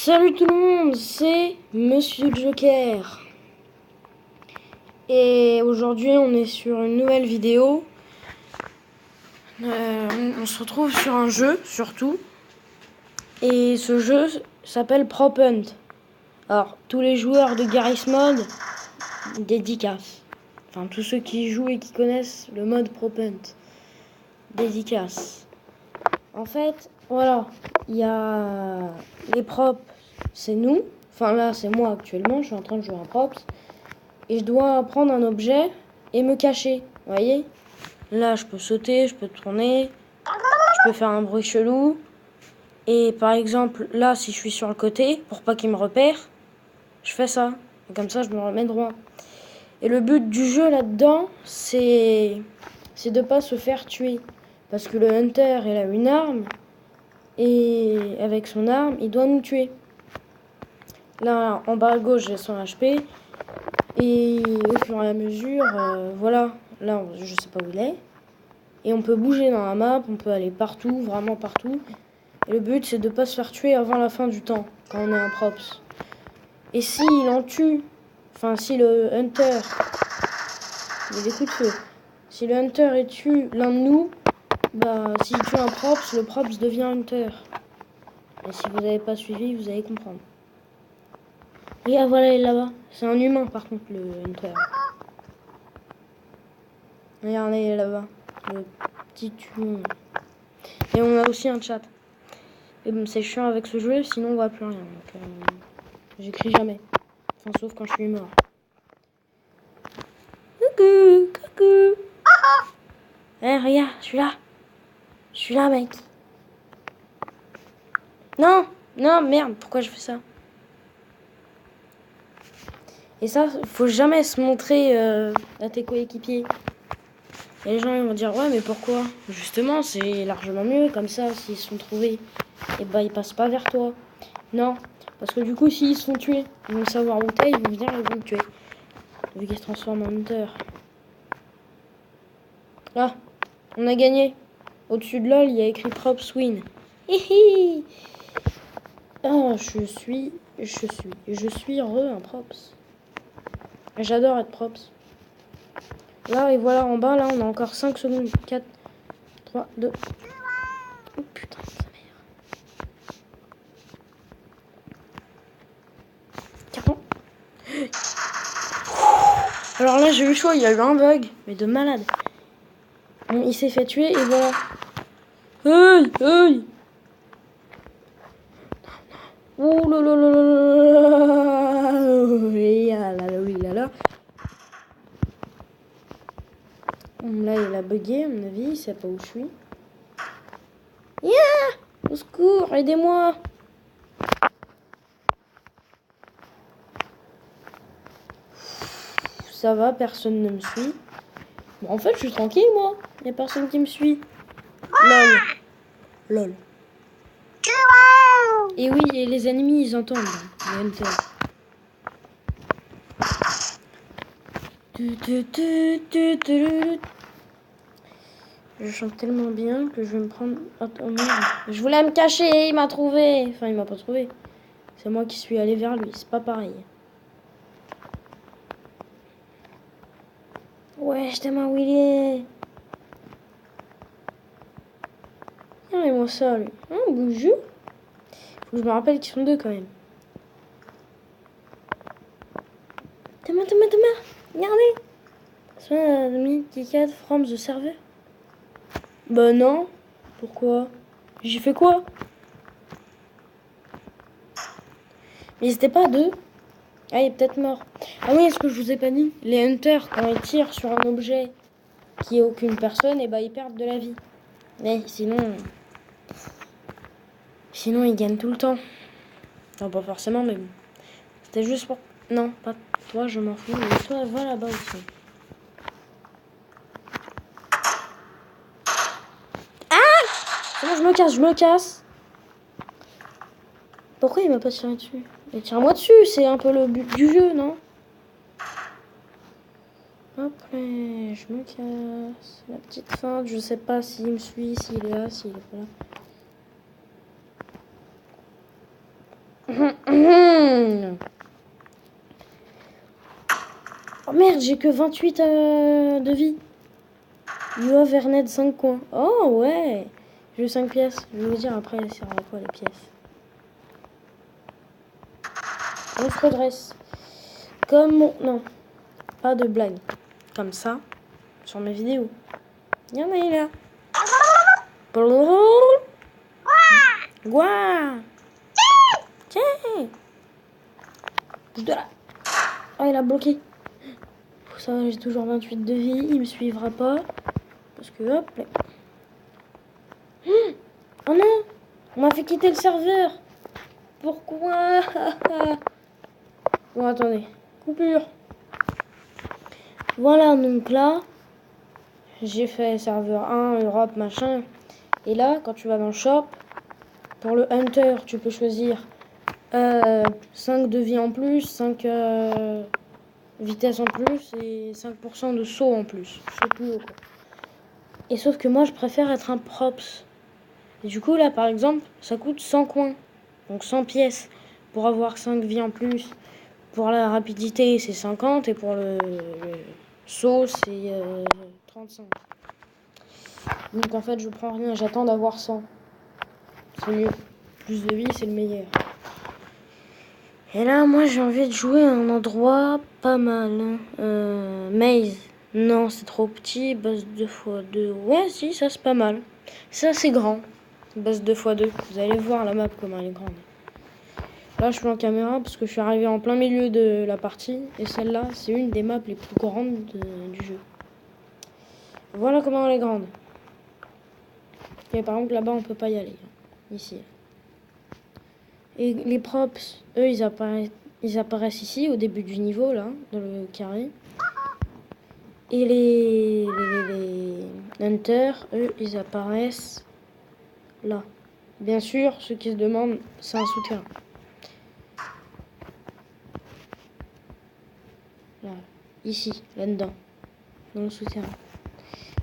Salut tout le monde, c'est Monsieur Joker. Et aujourd'hui on est sur une nouvelle vidéo. On se retrouve sur un jeu surtout. Et ce jeu s'appelle Prop Hunt. Alors tous les joueurs de Garry's Mod, dédicace. Enfin tous ceux qui jouent et qui connaissent le mode Prop Hunt, dédicace. En fait, voilà, il y a les props, c'est nous. Enfin là c'est moi actuellement, je suis en train de jouer un props. Et je dois prendre un objet et me cacher, vous voyez. Là je peux sauter, je peux tourner, je peux faire un bruit chelou. Et par exemple là si je suis sur le côté, pour pas qu'il me repère, je fais ça. Et comme ça je me remets droit. Et le but du jeu là-dedans, c'est de pas se faire tuer. Parce que le hunter il a une arme. Et avec son arme, il doit nous tuer. Là, en bas à gauche, j'ai son HP. Et au fur et à mesure, voilà. Là, je sais pas où il est. Et on peut bouger dans la map, on peut aller partout, vraiment partout. Et le but, c'est de pas se faire tuer avant la fin du temps, quand on est en props. Et s'il en tue, enfin, si le hunter, il y a des coups de feu. Si le hunter il tue l'un de nous, bah, s'il tue un props, le props devient hunter. Et si vous n'avez pas suivi, vous allez comprendre. Regarde, voilà, il est là-bas. C'est un humain, par contre, le hunter. Regardez, il est là-bas. Le petit humain. Et on a aussi un chat. Et bon, c'est chiant avec ce jeu, sinon on voit plus rien. Donc, j'écris jamais. Enfin, sauf quand je suis mort. Coucou, coucou. Eh, regarde, je suis là. Je suis là, mec. Non, non, merde, pourquoi je fais ça? Et ça, faut jamais se montrer à tes coéquipiers. Et les gens ils vont dire ouais mais pourquoi? Justement c'est largement mieux comme ça s'ils se sont trouvés. Et bah ils passent pas vers toi. Non. Parce que du coup s'ils se font tuer, ils vont savoir où t'es, ils vont venir et ils vont te tuer. Vu qu'ils se transforment en hunter. Là, on a gagné. Au-dessus de LOL il y a écrit Props Win. Hihi. Oh je suis un props. J'adore être props. Là et voilà en bas là on a encore 5 secondes. 4, 3, 2. Oh putain de sa mère. Carton. Alors là j'ai eu chaud, il y a eu un bug, mais de malade. Il s'est fait tuer et voilà. Hey, hey. Ouh là là là là là. Oui là là. Là il a bugué à mon avis, il sait pas où je suis. Yeah. Au secours, aidez-moi. Ça va, personne ne me suit. Bon, en fait, je suis tranquille, moi. Il n'y a personne qui me suit. Lol. Lol. Et oui, et les ennemis, ils entendent. Les hunters. Je chante tellement bien que je vais me prendre... Oh merde. Je voulais me cacher, il m'a trouvé. Enfin, il m'a pas trouvé. C'est moi qui suis allé vers lui, c'est pas pareil. Ouais, je t'aime où il est. Regardez-moi ça, lui. Bonjour. Faut que je me rappelle qu'ils sont deux quand même. Thomas. Regardez. Soit communicate from the server. Bah non. Pourquoi? J'ai fait quoi? Mais ils étaient pas deux. Ah, il est peut-être mort. Ah oui, est-ce que je vous ai pas dit? Les hunters, quand ils tirent sur un objet qui est aucune personne, et bah ils perdent de la vie. Mais sinon ils gagnent tout le temps. Non, pas forcément, mais bon. C'était juste pour... Non, pas toi, je m'en fous. Mais toi, va là-bas aussi. Ah! C'est bon, je me casse. Pourquoi il m'a pas tiré dessus? Mais tire-moi dessus, c'est un peu le but du jeu, non? Hop, je me casse. La petite feinte, je sais pas s'il me suit, s'il est là, s'il est pas là. Oh merde, j'ai que 28 de vie. You have Ernest 5 coins. Oh ouais. J'ai eu 5 pièces. Je vais vous dire après, elles servent à quoi les pièces. On se redresse. Comme mon... Non, pas de blague. Comme ça, sur mes vidéos. Il y en a une là. Gouah. Tiens. Bouge de là. Oh, il a bloqué. Ça va, j'ai toujours 28 de vie. Il me suivra pas. Parce que hop. Là. Oh non. On m'a fait quitter le serveur. Pourquoi? Bon, attendez. Coupure. Voilà, donc là, j'ai fait serveur 1, Europe, machin. Et là, quand tu vas dans le shop, pour le Hunter, tu peux choisir 5 de vie en plus, 5 vitesse en plus et 5% de saut en plus. Saut plus haut, quoi. Et sauf que moi, je préfère être un props. Et du coup, là, par exemple, ça coûte 100 coins. Donc 100 pièces pour avoir 5 vies en plus. Pour la rapidité, c'est 50 et pour le saut, c'est 35. Donc en fait, je prends rien, j'attends d'avoir 100. C'est mieux. Plus de vie, c'est le meilleur. Et là, moi, j'ai envie de jouer à un endroit pas mal. Maze. Non, c'est trop petit. Base 2x2. Ouais, si, ça, c'est pas mal. Ça, c'est grand. Base 2x2. Vous allez voir la map, comment elle est grande. Là, je suis en caméra parce que je suis arrivé en plein milieu de la partie. Et celle-là, c'est une des maps les plus grandes du jeu. Voilà comment elle est grande. Et par contre, là-bas, on peut pas y aller. Ici. Et les props, eux, ils apparaissent ici, au début du niveau, là, dans le carré. Et les hunters, eux, ils apparaissent là. Bien sûr, ceux qui se demandent, c'est un souterrain. Là, ici, là-dedans, dans le souterrain.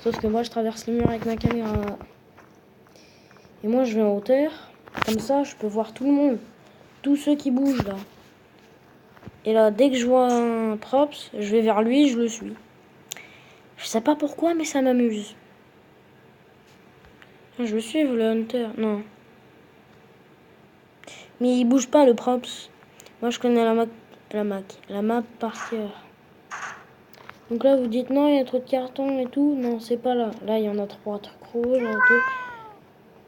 Sauf que moi, je traverse les murs avec ma caméra. Et moi, je vais en hauteur. Comme ça, je peux voir tout le monde. Tous ceux qui bougent, là. Et là, dès que je vois un props, je vais vers lui, je le suis. Je sais pas pourquoi, mais ça m'amuse. Je le suis, le hunter. Non. Mais il bouge pas, le props. Moi, je connais la map par cœur. Donc là, vous dites non, il y a trop de cartons et tout. Non, c'est pas là. Là, il y en a 3 trucs rouges, 1, 2.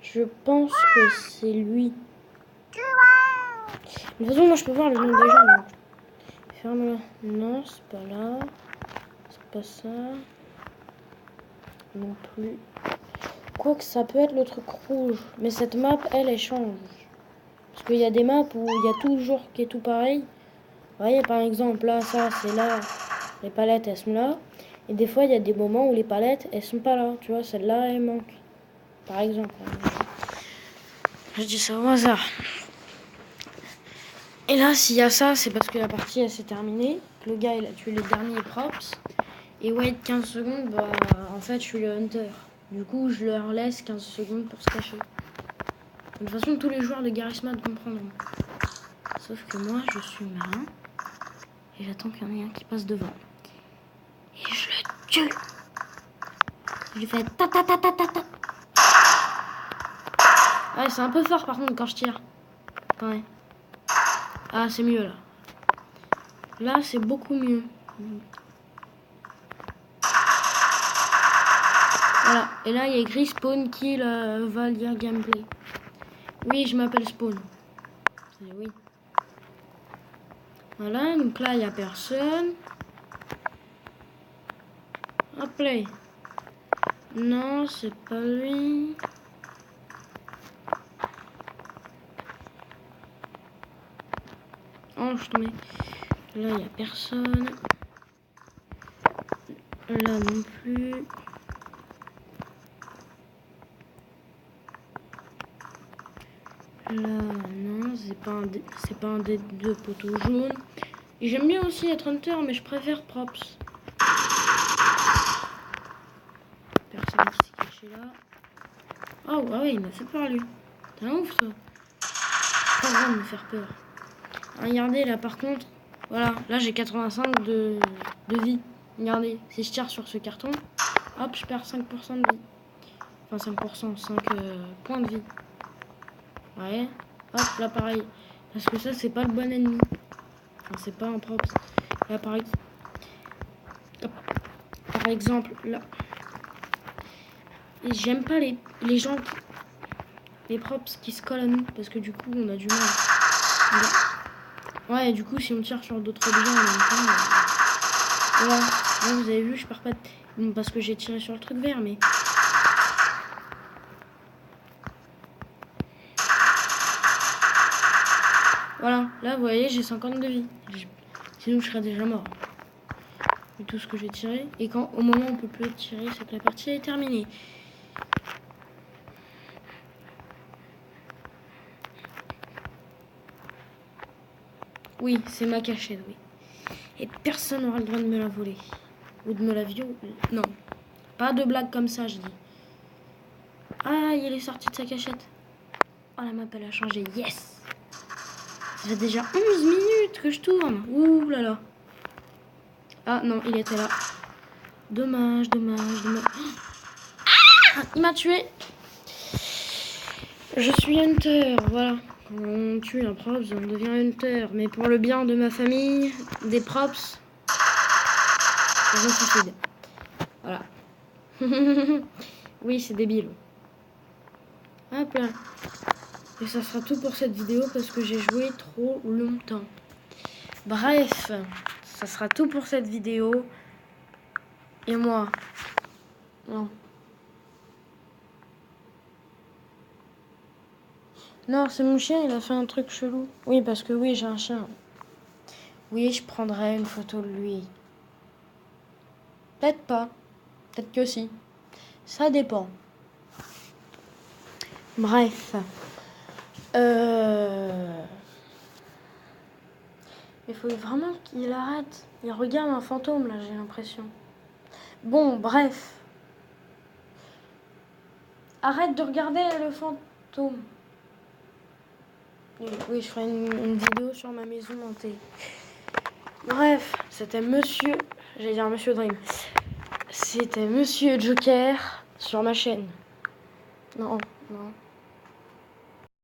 Je pense que c'est lui. De toute façon, moi, je peux voir le nom des gens. Donc. Ferme-la. Non, c'est pas là. C'est pas ça. Non plus. Quoique ça peut être le truc rouge. Mais cette map, elle change. Parce qu'il y a des maps où il y a toujours qui est tout pareil. Vous voyez, par exemple, là, ça, c'est là. Les palettes, elles sont là. Et des fois, il y a des moments où les palettes, elles sont pas là. Tu vois, celle-là, elle manque. Par exemple. Je dis ça au hasard. Et là, s'il y a ça, c'est parce que la partie, elle s'est terminée. Le gars, il a tué les derniers props. Et wait 15 secondes, bah, en fait, je suis le hunter. Du coup, je leur laisse 15 secondes pour se cacher. De toute façon, tous les joueurs de Garry's Mod comprendront. Sauf que moi, je suis marin. Et j'attends qu'il y en ait un qui passe devant. Et je le tue. Je lui fais ta ta ta ta ta ta. Ouais, c'est un peu fort par contre quand je tire. Attendez. Ah, c'est mieux là. Là, c'est beaucoup mieux. Voilà. Et là, il y a écrit Spawn Kill Valia Gameplay. Oui, je m'appelle Spawn. Oui. Voilà, donc là, il n'y a personne. Hop là. Non, c'est pas lui. Oh, je te mets. Là, il n'y a personne. Là non plus. Là, non, c'est pas un des deux poteaux jaunes. Et j'aime bien aussi être hunter, mais je préfère props. Personne qui s'est caché là. Oh, ah ouais, il m'a fait peur lui. T'es un ouf, ça. le droit de me faire peur. Regardez là par contre, voilà, là j'ai 85 de vie. Regardez, si je tire sur ce carton, hop, je perds 5% de vie. Enfin 5%, 5 points de vie. Ouais, hop, là pareil. Parce que ça c'est pas le bon ennemi. Enfin c'est pas un props. Là pareil. Par exemple, là. Et j'aime pas les gens, les props qui se collent à nous. Parce que du coup on a du mal. Ouais, et du coup si on tire sur d'autres gens en même temps. Voilà, là vous avez vu, je pars pas de... Bon, parce que j'ai tiré sur le truc vert, mais... Voilà, là vous voyez, j'ai 50 de vie. Sinon je serais déjà mort. Et tout ce que j'ai tiré. Et quand au moment où on peut plus tirer, c'est que la partie est terminée. Oui, c'est ma cachette, oui. Et personne n'aura le droit de me la voler. Ou de me la violer. Non. Pas de blague comme ça, je dis. Ah, il est sorti de sa cachette. Oh, la map, elle a changé. Yes! Ça fait déjà 11 minutes que je tourne. Ouh là là. Ah non, il était là. Dommage, dommage, dommage. Ah, il m'a tué. Je suis hunter, voilà. Quand on tue un props, on devient hunter. Mais pour le bien de ma famille, des props, je me suicide. Voilà. Oui, c'est débile. Hop là. Et ça sera tout pour cette vidéo parce que j'ai joué trop longtemps. Bref, ça sera tout pour cette vidéo. Et moi, non. Non, c'est mon chien, il a fait un truc chelou. Oui, parce que oui, j'ai un chien. Oui, je prendrai une photo de lui. Peut-être pas. Peut-être que si. Ça dépend. Bref. Il faut vraiment qu'il arrête. Il regarde un fantôme, là, j'ai l'impression. Bon, bref. Arrête de regarder le fantôme. Oui, je ferai une vidéo sur ma maison hantée. Bref, c'était Monsieur... J'allais dire Monsieur Dream. C'était Monsieur Joker sur ma chaîne. Non, non.